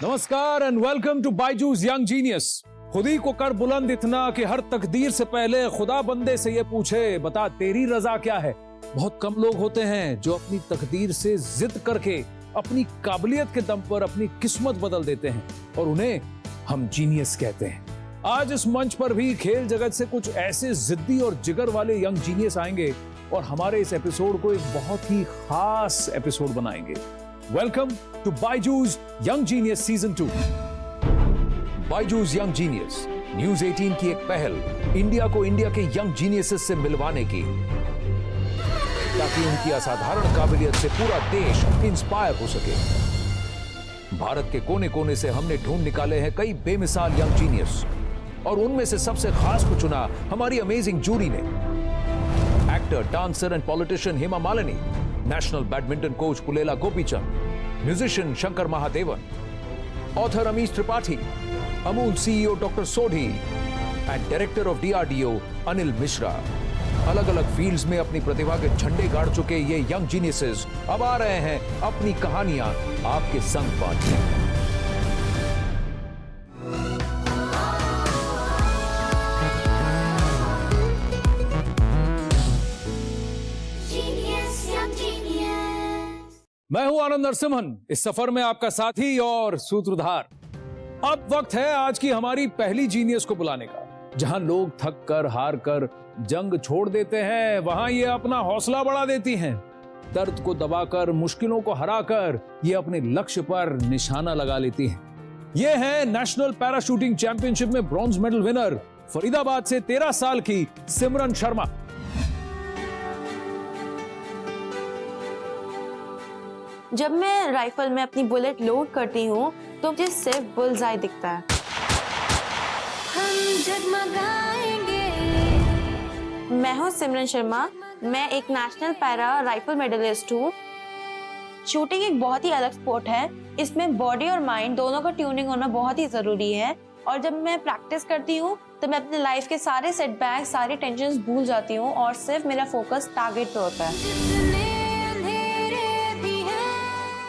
नमस्कार and welcome to Byju's young genius. खुद ही को कर बुलंद इतना कि हर तकदीर से पहले खुदा बंदे से ये पूछे, बता तेरी रजा क्या है। बहुत कम लोग होते हैं जो अपनी तकदीर से जिद करके अपनी काबिलियत के दम पर अपनी किस्मत बदल देते हैं और उन्हें हम जीनियस कहते हैं। आज इस मंच पर भी खेल जगत से कुछ ऐसे जिद्दी और जिगर वाले यंग जीनियस आएंगे और हमारे इस एपिसोड को एक बहुत ही खास एपिसोड बनाएंगे। Welcome to Byju's young genius season 2। Byju's young genius news 18 की एक पहल इंडिया को इंडिया के यंग जीनियसेस से मिलवाने की, ताकि उनकी असाधारण काबिलियत से पूरा देश इंस्पायर हो सके। भारत के कोने कोने से हमने ढूंढ निकाले हैं कई बेमिसाल यंग जीनियस और उनमें से सबसे खास को चुना हमारी अमेजिंग जूरी ने। Actor, dancer and politician Hema Malini, national badminton coach Pullela Gopichand, musician Shankar Mahadevan, author Amish Tripathi, Amul CEO doctor Sodhi and director of DRDO Anil Mishra. अलग अलग फील्ड्स में अपनी प्रतिभा के झंडे गाड़ चुके ये यंग जीनियसेस अब आ रहे हैं अपनी कहानियां आपके संग बांटने। मैं हूं आनंद नरसिम्हन, इस सफर में आपका साथी और सूत्रधार। अब वक्त है आज की हमारी पहली जीनियस को बुलाने का। जहां लोग थक कर हार कर जंग छोड़ देते हैं, वहां ये अपना हौसला बढ़ा देती हैं। दर्द को दबाकर, मुश्किलों को हराकर ये अपने लक्ष्य पर निशाना लगा लेती हैं। ये है नेशनल पैराशूटिंग चैंपियनशिप में ब्रॉन्ज मेडल विनर, फरीदाबाद से 13 साल की सिमरन शर्मा। जब मैं राइफल में अपनी बुलेट लोड करती हूँ तो मुझे सिर्फ बुल्सआई दिखता है। हम जगमगाएंगे। मैं हूँ सिमरन शर्मा, मैं एक नेशनल पैरा राइफल मेडलिस्ट हूँ। शूटिंग एक बहुत ही अलग स्पोर्ट है, इसमें बॉडी और माइंड दोनों का ट्यूनिंग होना बहुत ही जरूरी है। और जब मैं प्रैक्टिस करती हूँ तो मैं अपने लाइफ के सारे सेटबैक, सारी टेंशन्स भूल जाती हूँ और सिर्फ मेरा फोकस टारगेट पे होता है।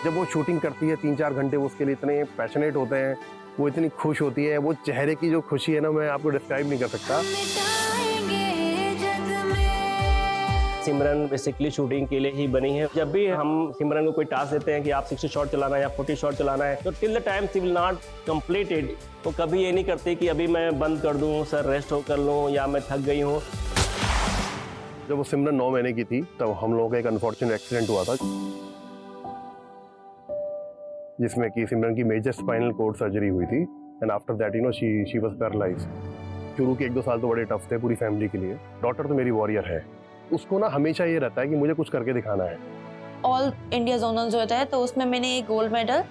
जब वो शूटिंग करती है 3-4 घंटे, वो उसके लिए इतने पैशनेट होते हैं, वो इतनी खुश होती है, वो चेहरे की जो खुशी है ना, मैं आपको डिस्क्राइब नहीं कर सकता। सिमरन बेसिकली शूटिंग के लिए ही बनी है। जब भी हम सिमरन को कोई टास्क देते हैं कि आप 60 शॉट चलाना है या 40 शॉट चलाना है, तो till the time she will not completed, वो कभी ये नहीं करती कि अभी मैं बंद कर दूं, सर रेस्ट हो कर लूं या मैं थक गई हूं। जब वो सिमरन 9 महीने की थी तब हम लोगों का एक अनफॉर्चुनेट एक्सीडेंट हुआ था, जिसमें कि सिमरन की मेजर स्पाइनल कोर्ड सर्जरी हुई थी and after that she was paralysed. शुरू के 1-2 साल तो बड़े टफ थे पूरी फैमिली के लिए। डॉटर तो मेरी वॉरियर है, उसको ना हमेशा ये रहता है कि मुझे कुछ करके दिखाना है। ऑल इंडिया जोनल जो होता है तो उसमें मैंने एक गोल्ड मेडल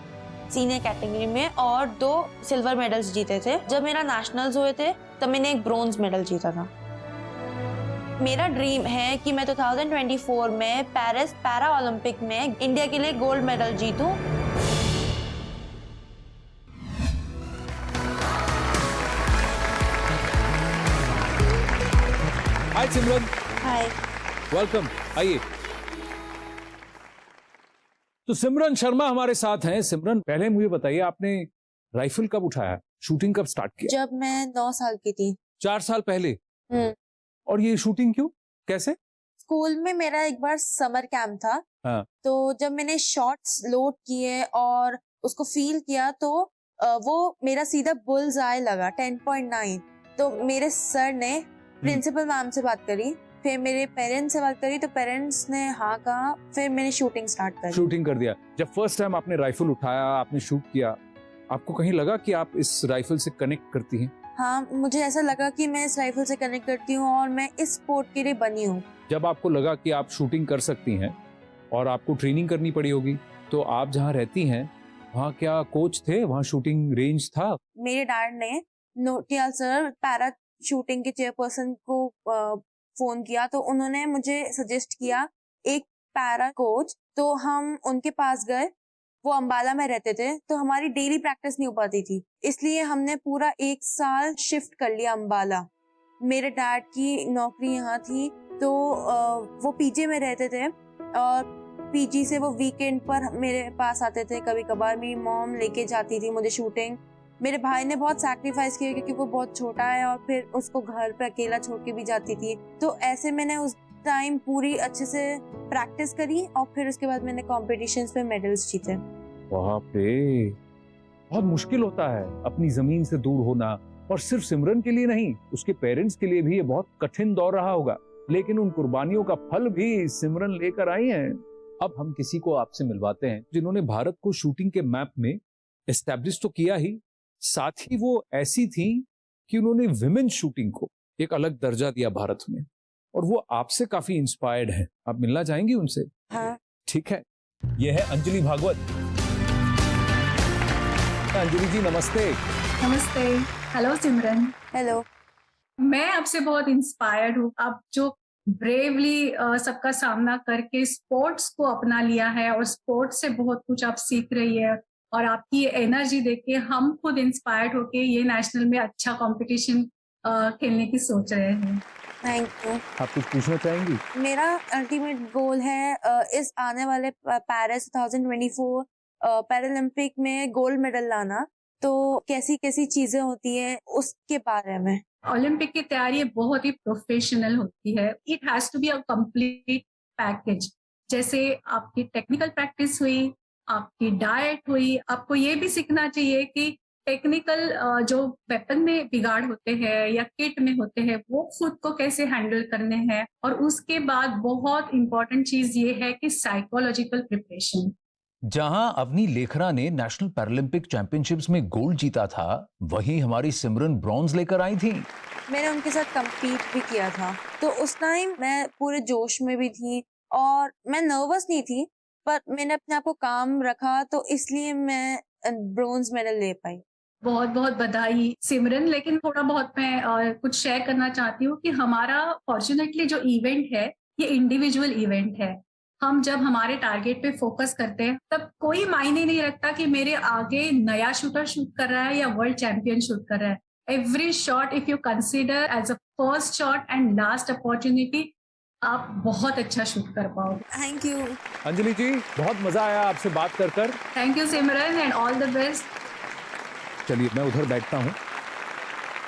सीनियर कैटेगरी में और 2 सिल्वर मेडल्स जीते थे। जब मेरा नेशनल्स हुए थे तब मैंने एक ब्रोंज मेडल जीता था। मेरा ड्रीम है कि मैं 2024 में पेरिस पैरा ओलंपिक में इंडिया के लिए गोल्ड मेडल जीतूं। हाय सिमरन। हाय। वेलकम, आइए। तो सिमरन शर्मा हमारे साथ हैं। सिमरन, पहले मुझे बताइए, आपने राइफल कब उठाया, शूटिंग कब स्टार्ट किया? जब मैं 9 साल की थी। 4 साल पहले। और ये शूटिंग क्यों, कैसे? स्कूल में मेरा एक बार समर कैंप था। हाँ। तो जब मैंने शॉट्स लोड किए और उसको फील किया तो वो मेरा सीधा बुल्सआई लगा 10.9। तो मेरे सर ने प्रिंसिपल मैम से बात करी, फिर मेरे पेरेंट्स से बात करी तो पेरेंट्स ने हाँ कहा, फिर मैंने शूटिंग स्टार्ट करी। शूटिंग कर दिया। जब फर्स्ट टाइम आपने राइफल उठाया, आपने शूट किया, आपको कहीं लगा कि आप इस राइफल से कनेक्ट करती हैं? हाँ, मुझे ऐसा लगा कि मैं इस राइफल से कनेक्ट करती हूँ और मैं इस स्पोर्ट के लिए बनी हूँ। जब आपको लगा कि आप शूटिंग कर सकती हैं और आपको ट्रेनिंग करनी पड़ी होगी, तो आप जहाँ रहती हैं वहाँ क्या कोच थे, वहाँ शूटिंग रेंज था? मेरे डैड ने नोटियाल सर पैरा शूटिंग के चेयरपर्सन को फोन किया तो उन्होंने मुझे सजेस्ट किया एक पैरा कोच। तो हम उनके पास गए, वो अंबाला में रहते थे, तो हमारी डेली प्रैक्टिस नहीं हो पाती थी, इसलिए हमने पूरा 1 साल शिफ्ट कर लिया अंबाला। मेरे डैड की नौकरी यहाँ थी तो वो पीजे में रहते थे और पीजी से वो वीकेंड पर मेरे पास आते थे, कभी कभार मेरी मॉम लेके जाती थी मुझे शूटिंग। मेरे भाई ने बहुत सैक्रिफाइस किया क्योंकि वो बहुत छोटा है और फिर उसको घर पे अकेला छोड़ के भी जाती थी। तो ऐसे मैंने उस टाइम पूरी अच्छे से प्रैक्टिस करी और फिर उसके बाद मैंने कॉम्पिटिशन्स में मेडल्स जीते। बाप रे, बहुत मुश्किल होता है अपनी जमीन से दूर होना, और सिर्फ सिमरन के लिए नहीं, उसके पेरेंट्स के लिए भी ये बहुत कठिन दौर रहा होगा, लेकिन उन कुर्बानियों का फल भी सिमरन लेकर आई हैं। अब हम किसी को आपसे मिलवाते हैं जिन्होंने भारत को शूटिंग के मैप में एस्टैब्लिश तो किया ही, साथ ही वो ऐसी थी कि उन्होंने विमेन शूटिंग को एक अलग दर्जा दिया भारत में, और वो आपसे काफी इंस्पायर्ड हैं। आप मिलना चाहेंगी उनसे? हाँ। ठीक है, ये है अंजलि भागवत। अंजलि जी नमस्ते। नमस्ते। हेलो सिमरन। हेलो। मैं आपसे बहुत इंस्पायर्ड हूँ। आप जो ब्रेवली सबका सामना करके स्पोर्ट्स को अपना लिया है और स्पोर्ट्स से बहुत कुछ आप सीख रही है, और आपकी ये एनर्जी देख के हम खुद इंस्पायर्ड होके ये नेशनल में अच्छा कंपटीशन खेलने की सोच रहे हैं। Thank you. आप कुछ पूछना चाहेंगी? मेरा अल्टीमेट गोल है इस आने वाले पेरिस 2024 पैरालंपिक में गोल्ड मेडल लाना। तो कैसी कैसी चीजें होती हैं उसके बारे में। ओलंपिक की तैयारी बहुत ही प्रोफेशनल होती है। It has to be a complete package. जैसे आपकी टेक्निकल प्रैक्टिस हुई, आपकी डाइट हुई, आपको ये भी सीखना चाहिए कि टेक्निकल जो वेपन में बिगाड़ होते हैं या किट में होते हैं वो खुद को कैसे हैंडल करने हैं, और उसके बाद बहुत इंपॉर्टेंट चीज ये है कि साइकोलॉजिकल प्रिपरेशन। जहां अवनी लेखरा ने नेशनल पैरालंपिक चैंपियनशिप्स में गोल्ड जीता था, वहीं हमारी सिमरन ब्रॉन्ज लेकर आई थी। मैंने उनके साथ compete भी किया था, तो उस टाइम मैं पूरे जोश में भी थी और मैं नर्वस नहीं थी, पर मैंने अपने आप को काम रखा, तो इसलिए मैं ब्रोंज मेडल ले पाई। बहुत बहुत बधाई सिमरन। लेकिन थोड़ा बहुत मैं कुछ शेयर करना चाहती हूँ कि हमारा फॉर्चुनेटली जो इवेंट है ये इंडिविजुअल इवेंट है। हम जब हमारे टारगेट पे फोकस करते हैं तब कोई मायने नहीं रखता कि मेरे आगे नया शूटर शूट कर रहा है या वर्ल्ड चैंपियन शूट कर रहा है। Every shot if you consider as a first shot and last opportunity, आप बहुत अच्छा शूट कर पाओगे। थैंक यू अंजलि जी, बहुत मजा आया आपसे बात कर। Thank you Simran and all the best. चलिए मैं उधर बैठता हूँ।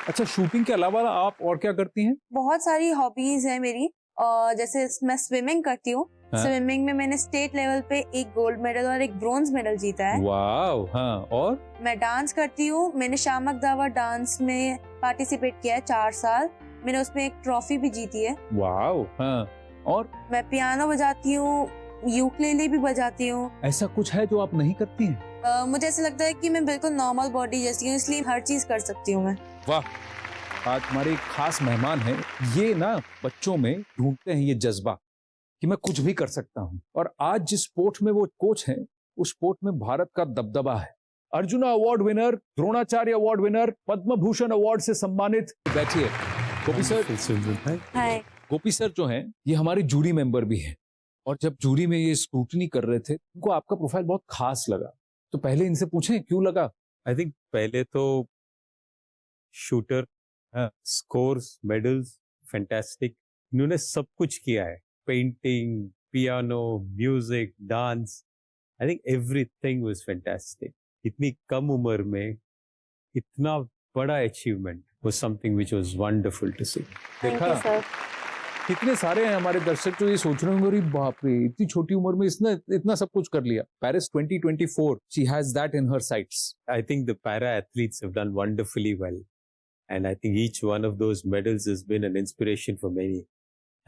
अच्छा, शूटिंग के अलावा आप और क्या करती हैं? बहुत सारी हॉबीज है मेरी, जैसे मैं स्विमिंग करती हूँ। हाँ? स्विमिंग में मैंने स्टेट लेवल पे एक गोल्ड मेडल और एक ब्रोंज मेडल जीता है। वाव, हाँ। और मैं डांस करती हूँ। मैंने शामक दावा डांस में पार्टिसिपेट किया है 4 साल। मैंने उसमें एक ट्रॉफी भी जीती है। वाव, हाँ। और मैं पियानो बजाती हूँ, यूकेलेले भी बजाती हूँ। ऐसा कुछ है जो आप नहीं करती हैं? मुझे ऐसा लगता है कि मैं बिल्कुल नॉर्मल बॉडी जैसी हूँ, इसलिए हर चीज कर सकती हूँ मैं। वाह, आज हमारे एक खास मेहमान हैं। ये ना बच्चों में ढूंढते हैं ये जज्बा कि मैं कुछ भी कर सकता हूँ, और आज जिस स्पोर्ट में वो कोच हैं, उस स्पोर्ट में भारत का दबदबा है। Arjuna award winner, Dronacharya award winner, Padma Bhushan award से सम्मानित। बैठिए गोपी सर। हाय। गोपी सर जो हैं ये हमारे जूरी मेंबर भी हैं, और जब जूरी में ये स्क्रूटनी कर रहे थे उनको आपका प्रोफाइल बहुत खास लगा, तो पहले इनसे पूछें क्यों लगा? आई थिंक पहले तो शूटर, स्कोर्स, मेडल्स, फैंटास्टिक। इन्होंने सब कुछ किया है, painting, piano, music, dance. I think everything was fantastic. इतनी कम उम्र में इतना बड़ा achievement was something which was wonderful to see. Thank you sir. कितने सारे हैं हमारे दर्शक जो ये सोच रहे होंगे, अरे बाप रे, इतनी छोटी उम्र में इसने इतना सब कुछ कर लिया। Paris 2024, she has that in her sights. I think the para athletes have done wonderfully well, and I think each one of those medals has been an inspiration for many,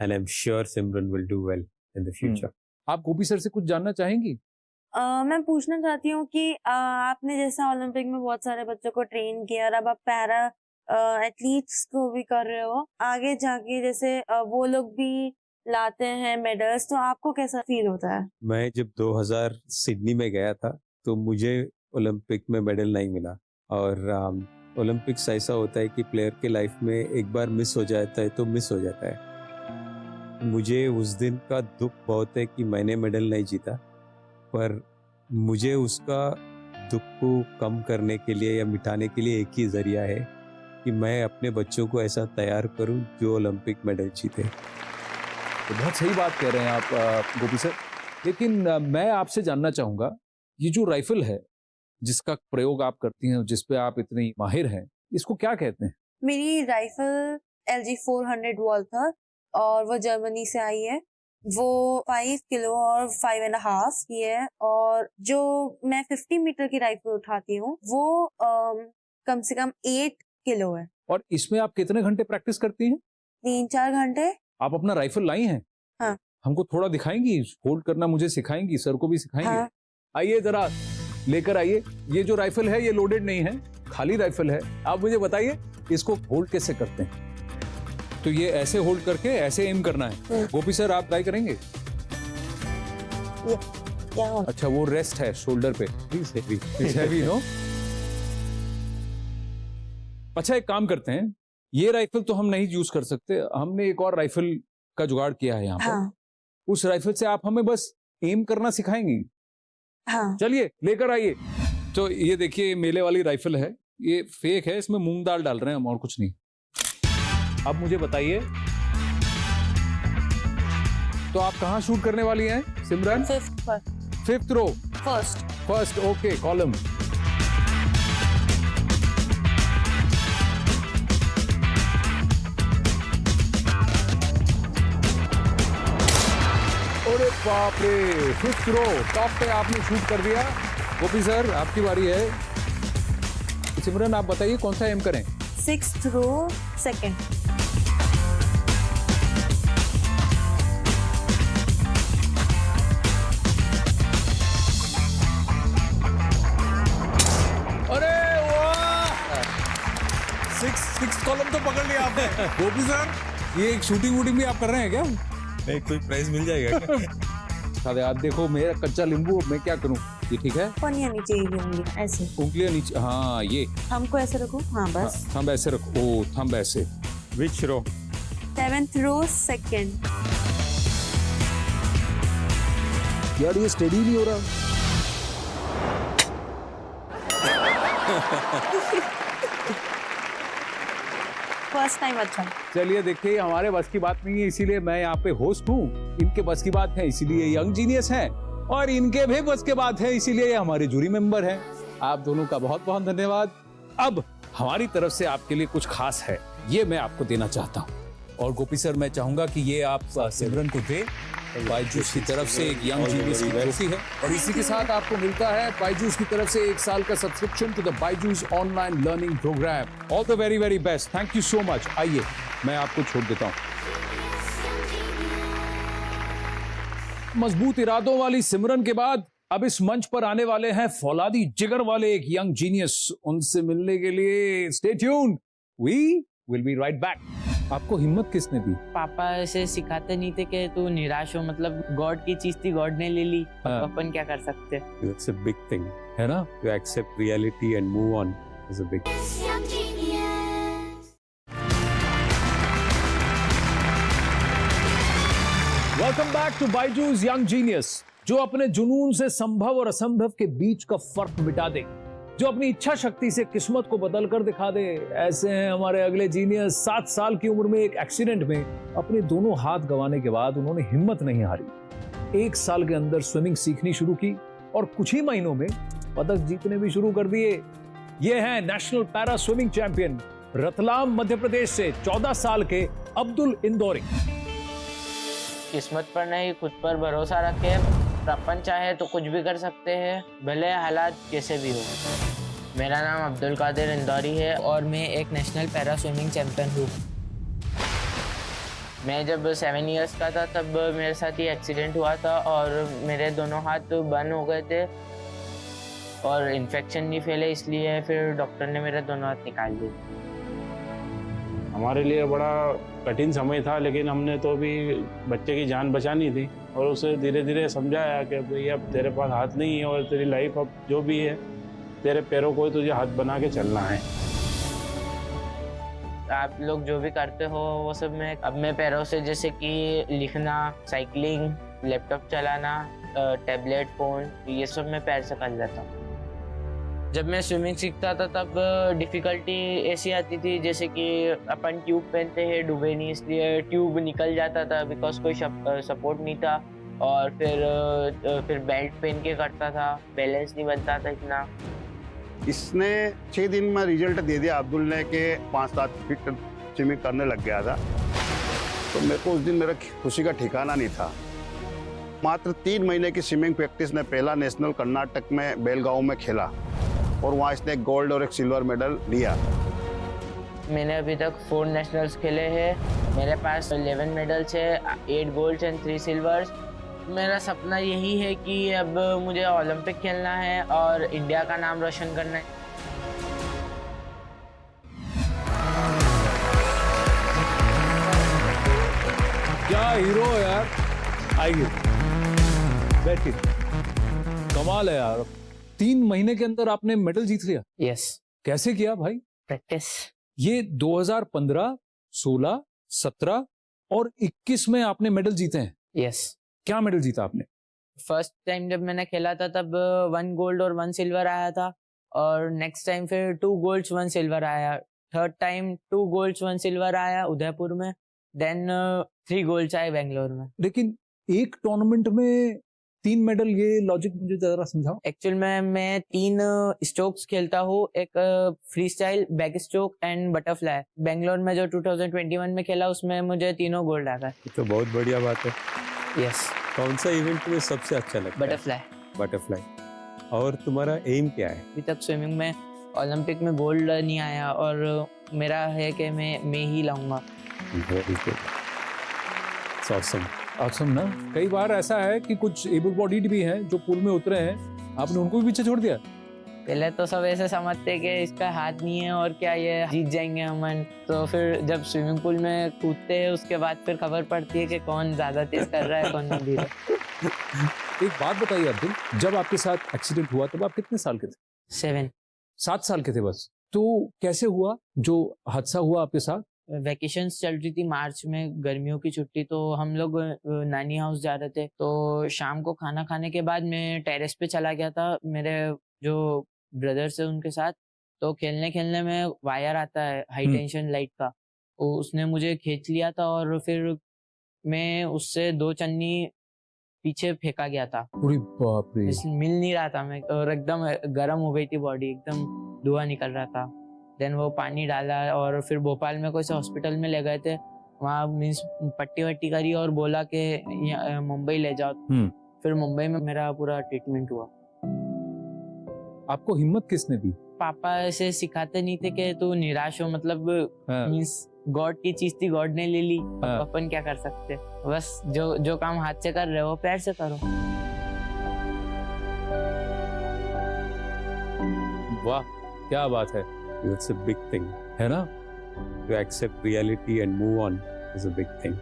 and I'm sure Simran will do well in the future. आप गोपी sir से कुछ जानना चाहेंगी? मैं पूछना चाहती हूँ कि आपने जैसा ओलंपिक में बहुत सारे बच्चों को ट्रेन किया और अब आप पैरा एथलीट्स को भी कर रहे हो, आगे जाके जैसे वो लोग भी लाते हैं मेडल्स, तो आपको कैसा फील होता है? मैं जब 2000 सिडनी में गया था तो मुझे ओलंपिक में मेडल नहीं मिला, और ओलंपिक्स ऐसा होता है कि प्लेयर के लाइफ में एक बार मिस हो जाता है तो मिस हो जाता है। मुझे उस दिन का दुख बहुत है कि मैंने मेडल नहीं जीता, पर मुझे उसका दुख को कम करने के लिए या मिटाने के लिए एक ही जरिया है कि मैं अपने बच्चों को ऐसा तैयार करूं जो ओलंपिक मेडल जीते। तो बहुत सही बात कह रहे हैं आप गोपी सर। लेकिन मैं आपसे जानना चाहूंगा, ये जो राइफल है जिसका प्रयोग आप करती हैं, जिस पे आप इतनी माहिर हैं, इसको क्या कहते हैं? मेरी राइफल LG 400 वॉल्थर और वो जर्मनी से आई है। वो 5 किलो और 5.5 की है। और जो मैं 50 मीटर की राइफल उठाती हूँ वो कम से कम 8 किलो है। और इसमें आप कितने घंटे प्रैक्टिस करती हैं? 3-4 घंटे। आप अपना राइफल लाई हैं? हाँ। हमको थोड़ा दिखाएंगी, होल्ड करना मुझे सिखाएंगी, सर को भी सिखाएंगी? हाँ। आइए जरा लेकर आइए। ये जो राइफल है ये लोडेड नहीं है, खाली राइफल है। आप मुझे बताइए इसको होल्ड कैसे करते हैं? तो ये ऐसे होल्ड करके ऐसे एम करना है। गोपी सर आप ट्राई करेंगे? क्या हो? अच्छा वो रेस्ट है शोल्डर पे। It's heavy, no? अच्छा एक काम करते हैं, ये राइफल तो हम नहीं यूज कर सकते, हमने एक और राइफल का जुगाड़ किया है यहाँ पर। हाँ। उस राइफल से आप हमें बस एम करना सिखाएंगी? हाँ। चलिए लेकर आइए। तो ये देखिए मेले वाली राइफल है, ये फेक है, इसमें मूंग दाल डाल रहे हैं हम और कुछ नहीं। अब मुझे बताइए तो आप कहाँ शूट करने वाली हैं Simran? 5th row. First okay, column. अरे बाप रे, 5th रो टॉप पे आपने शूट कर दिया। गोपी सर आपकी बारी है। सिमरन आप बताइए कौन सा एम करें? 6th row second. अरे वाह, 6th कॉलम तो पकड़ लिया आपने। गोपी सर ये एक शूटिंग वूटिंग भी आप कर रहे हैं क्या? नहीं, कोई प्राइज मिल जाएगा क्या? अरे आप देखो मेरा कच्चा नींबू, मैं क्या करूं? ये ठीक है? पनिया नीचे ही होंगी ऐसे। उंगलियां नीचे, हाँ ये हमको ऐसे रखो। हाँ बस। थंब ऐसे रखो। ओ थंब ऐसे। Which row? 7th row second. यार ये स्टेडी नहीं हो रहा। फर्स्ट टाइम अच्छा। चलिए देखिए हमारे बस की बात नहीं है, इसीलिए मैं यहाँ पे होस्ट हूँ। इनके बस की बात है इसीलिए यंग जीनियस हैं, और इनके भी बस के बात है इसीलिए ये हमारे जूरी मेंबर हैं। आप दोनों का बहुत बहुत धन्यवाद। अब हमारी तरफ से आपके लिए कुछ खास है, ये मैं आपको देना चाहता हूँ। और गोपी सर मैं चाहूंगा कि ये आप सिमरन को दे। बायजूस की तरफ से एक यंग जीनियस की ट्रॉफी है, और इसी के साथ आपको मिलता है बायजूस की तरफ से 1 साल का subscription to the Byju's online learning program. All the very very best. Thank you so much. आइए मैं आपको छोड़ देता हूँ। मजबूत इरादों वाली सिमरन के बाद अब इस मंच पर आने वाले हैं फौलादी जिगर वाले एक यंग जीनियस। उनसे मिलने के लिए stay tuned, we will be right back. आपको हिम्मत किसने दी? पापा ऐसे सिखाते नहीं थे कि तू निराश हो, मतलब गॉड की चीज थी, गॉड ने ले ली, हाँ। अपन क्या कर सकते? That's a big thing. है ना? To accept reality and move on is a big thing. Welcome back to Byju's young genius, जो अपने जुनून से संभव और असंभव के बीच का फर्क मिटा दे, जो अपनी इच्छा शक्ति से किस्मत को बदल कर दिखा दे। ऐसे हैं हमारे अगले जीनियस। 7 साल की उम्र में एक एक्सीडेंट में अपने दोनों हाथ गंवाने के बाद उन्होंने हिम्मत नहीं हारी। 1 साल के अंदर स्विमिंग सीखनी शुरू की और कुछ ही महीनों में पदक जीतने भी शुरू कर दिए। ये हैं national para swimming champion Ratlam Madhya Pradesh से 14 साल के अब्दुल इंदौरी। किस्मत पर नहीं, खुद पर भरोसा रखे। अपन चाहे तो कुछ भी कर सकते हैं, भले हालात कैसे भी हो। मेरा नाम अब्दुल कादिर इंदौरी है और मैं एक नेशनल पैरा स्विमिंग चैंपियन हूँ। मैं जब 7 इयर्स का था तब मेरे साथ ये एक्सीडेंट हुआ था और मेरे दोनों हाथ बंद हो गए थे और इन्फेक्शन नहीं फैले, इसलिए फिर डॉक्टर ने मेरे दोनों हाथ निकाल दिए। हमारे लिए बड़ा कठिन समय था, लेकिन हमने तो भी बच्चे की जान बचानी थी और उसे धीरे धीरे समझाया कि भाई अब तेरे पास हाथ नहीं है और तेरी लाइफ अब जो भी है तेरे पैरों को ही तुझे हाथ बना के चलना है। आप लोग जो भी करते हो वो सब मैं अब मैं पैरों से, जैसे कि लिखना, साइकिलिंग, लैपटॉप चलाना, टैबलेट, फ़ोन, ये सब मैं पैर से कर लेता हूँ। जब मैं स्विमिंग सीखता था तब डिफ़िकल्टी ऐसी आती थी जैसे कि अपन ट्यूब पहनते हैं, डूबे नहीं, इसलिए ट्यूब निकल जाता था बिकॉज कोई सपोर्ट नहीं था। और फिर बेल्ट पहन के करता था, बैलेंस नहीं बनता था इतना। इसने 6 दिन में रिजल्ट दे दिया अब्दुल ने कि 5-7 फीट स्विमिंग करने लग गया था। तो मेरे को उस दिन मेरा खुशी का ठिकाना नहीं था। मात्र 3 महीने की स्विमिंग प्रैक्टिस ने पहला नेशनल कर्नाटक में बेलगांव में खेला और वहाँ इसने एक गोल्ड और एक सिल्वर मेडल लिया। मैंने अभी तक 4 नेशनल्स खेले हैं। मेरे पास 11 मेडल्स है, 8 गोल्ड्स एंड 3 सिल्वर्स। मेरा सपना यही है कि अब मुझे ओलंपिक खेलना है और इंडिया का नाम रोशन करना है। क्या हीरो है यार। आइए बैठिए। कमाल है यार, 3 महीने के अंदर आपने मेडल जीत लिया। यस, कैसे किया भाई? प्रैक्टिस। ये 2015, 16, 17 और 21 में आपने मेडल जीते हैं। यस। क्या मेडल जीता आपने? फर्स्ट टाइम जब मैंने खेला था तब 1 गोल्ड और 1 सिल्वर आया था, और नेक्स्ट टाइम फिर 2 गोल्ड्स 1 सिल्वर आया। थर्ड टाइम 2 गोल्ड्स 1 सिल्वर आया उदयपुर में, देन 3 गोल्ड्स आए बेंगलोर में। लेकिन एक टूर्नामेंट में 3 मेडल, ये लॉजिक मुझे जरा समझाओ। एक्चुअल में मैं 3 स्ट्रोक्स खेलता हूँ, एक free style, back stroke and butterfly. Bangalore में जो 2021 में खेला उसमें मुझे तीनों गोल्ड आ गए। तो बहुत बढ़िया बात है। यस। कौन सा इवेंट तुम्हें सबसे अच्छा लगता है? बटरफ्लाई। बटरफ्लाई। और तुम्हारा एम क्या है? अभी तक स्विमिंग में ओलंपिक में गोल्ड नहीं आया, और मेरा है कि मैं ही लाऊंगा। Very good, awesome. ऑसम ना। कई बार ऐसा है कि कुछ एबल बॉडीड भी हैं जो पूल में उतरे हैं, आपने उनको भी पीछे छोड़ दिया। पहले तो सब ऐसे समझते कि इसका हाथ नहीं है और क्या ये जीत जाएंगे हमन, तो फिर जब स्विमिंग पूल में कूदते हैं उसके बाद फिर खबर पड़ती है कि कौन ज्यादा तेज कर रहा है, कौन धीरे। एक बात बताइए अब्दुल, जब आपके साथ एक्सीडेंट हुआ तब आप कितने साल के थे? 7 साल के थे बस। तो कैसे हुआ जो हादसा हुआ आपके साथ? वैकेशंस चल रही थी मार्च में, गर्मियों की छुट्टी, तो हम लोग नानी हाउस जा रहे थे। तो शाम को खाना खाने के बाद मैं टेरेस पे चला गया था मेरे जो ब्रदर्स है उनके साथ। तो खेलने खेलने में वायर आता है हाई टेंशन लाइट का, तो उसने मुझे खींच लिया था और फिर मैं उससे 2 चन्नी पीछे फेंका गया था। पूरी बाप रे। मिल नहीं रहा था मैं, और एकदम गर्म हो गई थी बॉडी, एकदम धुआं निकल रहा था। देन वो पानी डाला और फिर भोपाल में कोई से हॉस्पिटल में ले गए थे, वहाँ मीन्स पट्टी वट्टी करी और बोला कि मुंबई ले जाओ। फिर मुंबई में मेरा पूरा ट्रीटमेंट हुआ। आपको हिम्मत किसने दी? पापा ऐसे सिखाते नहीं थे कि तू निराश हो, मतलब मीन्स गॉड की चीज थी, गॉड ने ले ली, अपन क्या कर सकते, बस जो काम हाथ से कर रहे हो पैर से करो। वाह क्या बात है। It's a big thing, है ना? to accept reality and move on is a big thing.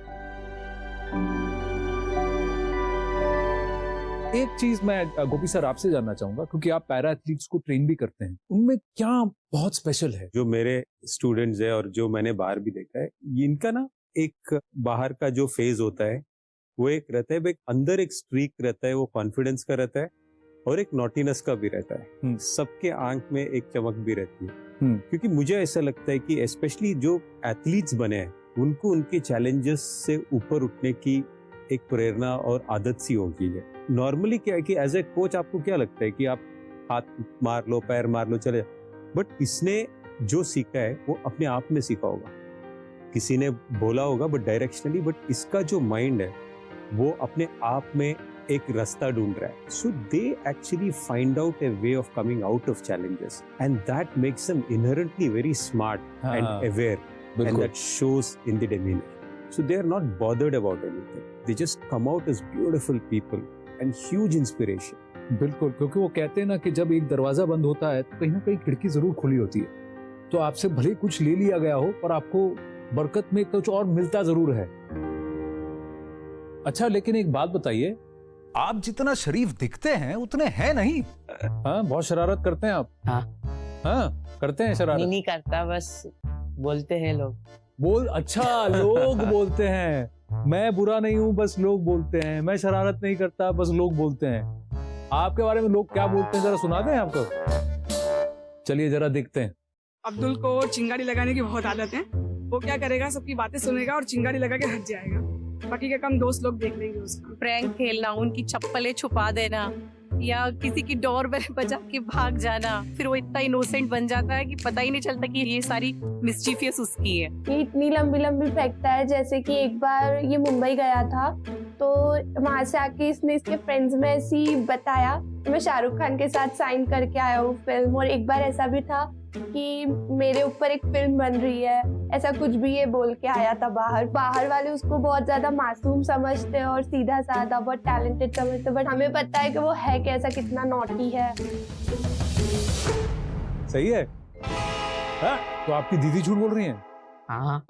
एक चीज मैं गोपी सर आपसे जानना चाहूंगा, क्योंकि आप पैरा एथलीट्स को ट्रेन भी करते हैं, उनमें क्या बहुत स्पेशल है? जो मेरे स्टूडेंट्स है और जो मैंने बाहर भी देखा है, इनका ना एक बाहर का जो फेज होता है वो एक रहता है, एक अंदर एक स्ट्रीक रहता है, वो कॉन्फिडेंस का रहता है, और एक नॉटीनेस का भी रहता है। सबके आंख में एक चमक भी रहती है। क्योंकि मुझे ऐसा लगता है कि स्पेशली जो एथलीट्स बने हैं उनको उनके चैलेंजेस से ऊपर उठने की एक प्रेरणा और आदत सी होगी है। नॉर्मली क्या है कि एज ए कोच आपको क्या लगता है कि आप हाथ मार लो, पैर मार लो, चले, बट इसने जो सीखा है वो अपने आप में सीखा होगा, किसी ने बोला होगा बट डायरेक्शनली, बट इसका जो माइंड है वो अपने आप में एक रास्ता ढूंढ रहा है। So they actually find out a way of coming out of challenges, and that makes them inherently very smart and aware, and that shows in the demeanour. So they are not bothered about anything. They just come out as beautiful people and huge inspiration. बिल्कुल, क्योंकि वो कहते हैं ना कि जब एक दरवाजा बंद होता है तो कहीं ना कहीं खिड़की जरूर खुली होती है। तो आपसे भले कुछ ले लिया गया हो पर आपको बरकत में कुछ और मिलता जरूर है। अच्छा, लेकिन एक बात बताइए, आप जितना शरीफ दिखते हैं उतने हैं नहीं। हाँ, बहुत शरारत करते हैं आप। हाँ, करते हैं शरारत? नहीं करता, बस बोलते हैं लोग। अच्छा, लोग बोलते हैं। मैं बुरा नहीं हूं, बस लोग बोलते हैं। मैं शरारत नहीं करता, बस लोग बोलते हैं। आपके बारे में लोग क्या बोलते हैं जरा सुना दें आपको। चलिए जरा देखते हैं। अब्दुल को चिंगारी लगाने की बहुत आदत है। वो क्या करेगा, सबकी बातें सुनेगा और चिंगारी लगा के हट जाएगा। बाकी का काम दोस्त लोग देख लेंगे उसका। प्रैंक खेलना, उनकी चप्पलें छुपा देना या किसी की डोरबेल बजा के भाग जाना, फिर वो इतना इनोसेंट बन जाता है कि पता ही नहीं चलता कि ये सारी मिस्चीफियस उसकी है। ये इतनी लंबी लंबी फेंकता है, जैसे कि एक बार ये मुंबई गया था तो वहां से आके इसने इसके फ्रेंड्स में ऐसी बताया मैं शाहरुख खान के साथ साइन करके आया हूँ फिल्म। और एक बार ऐसा भी था कि मेरे ऊपर एक फिल्म बन रही है, ऐसा कुछ भी ये बोल के आया था बाहर वाले उसको बहुत ज्यादा मासूम समझते हैं और सीधा साधा बहुत टैलेंटेड समझते, बट हमें पता है कि वो है कैसा, कितना नॉटी है। सही है। हाँ? तो आपकी दीदी झूठ बोल रही हैं? हाँ,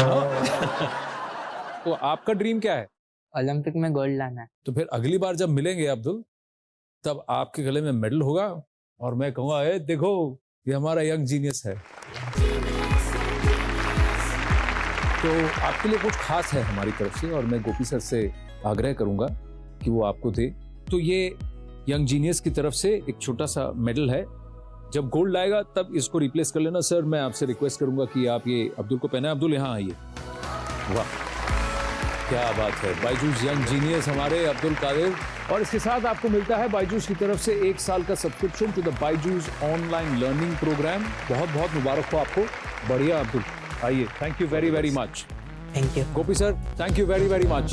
तो आपका ड्रीम क्या है? ओलंपिक में गोल्ड लाना है। तो फिर अगली बार जब मिलेंगे अब्दुल, तब आपके गले में मेडल होगा और मैं कहूंगा ए देखो ये हमारा यंग जीनियस है। तो आपके लिए कुछ खास है हमारी तरफ से और मैं गोपी सर से आग्रह करूंगा कि वो आपको दे। तो ये यंग जीनियस की तरफ से एक छोटा सा मेडल है, जब गोल्ड लाएगा तब इसको रिप्लेस कर लेना। सर मैं आपसे रिक्वेस्ट करूंगा कि आप ये अब्दुल को पहनाएं। अब्दुल यहाँ आइए। वाह क्या बात है, बायजूस यंग जीनियस हमारे अब्दुल कादिर। और इसके साथ आपको मिलता है बायजूस की तरफ से 1 साल का subscription to the Byju's online learning program. बहुत बहुत मुबारक हो आपको। बढ़िया अब्दुल, आइए। Thank you very very much. Thank you Gopi sir, thank you very very much.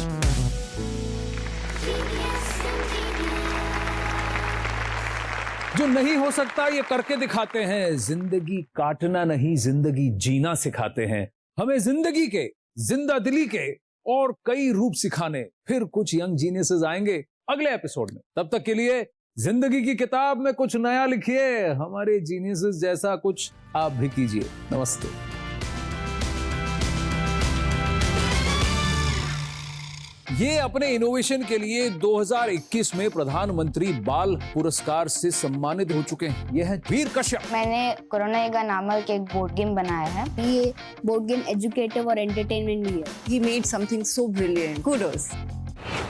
जो नहीं हो सकता ये करके दिखाते हैं। जिंदगी काटना नहीं, जिंदगी जीना सिखाते हैं हमें। जिंदगी के, जिंदा दिली के और कई रूप सिखाने फिर कुछ यंग जीनियसेस आएंगे अगले एपिसोड में। तब तक के लिए जिंदगी की किताब में कुछ नया लिखिए, हमारे जीनियसेस जैसा कुछ आप भी कीजिए। नमस्ते। ये अपने इनोवेशन के लिए 2021 में प्रधानमंत्री बाल पुरस्कार से सम्मानित हो चुके हैं। ये है वीर कश्यप। मैंने कोरोना एगा नामक एक बोर्ड गेम बनाया है। ये बोर्ड गेम एजुकेटिव और एंटरटेनमेंट भी है। He made something so brilliant. Kudos.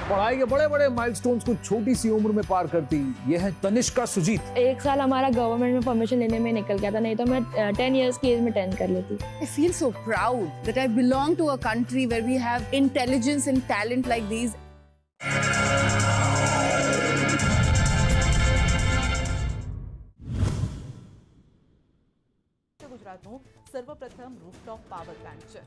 पढ़ाई के बड़े बड़े माइलस्टोन्स को छोटी सी उम्र में पार करती ये है तनिष्का सुजीत। 1 साल हमारा गवर्नमेंट में परमिशन लेने में निकल गया था, नहीं तो मैं 10 इयर्स की एज में 10 कर लेती। I feel so proud that I belong to a country where we have intelligence and talent like these. ગુજરાતનું સર્વપ્રથમ રૂફટોપ પાવર પ્લાન્ટ છે।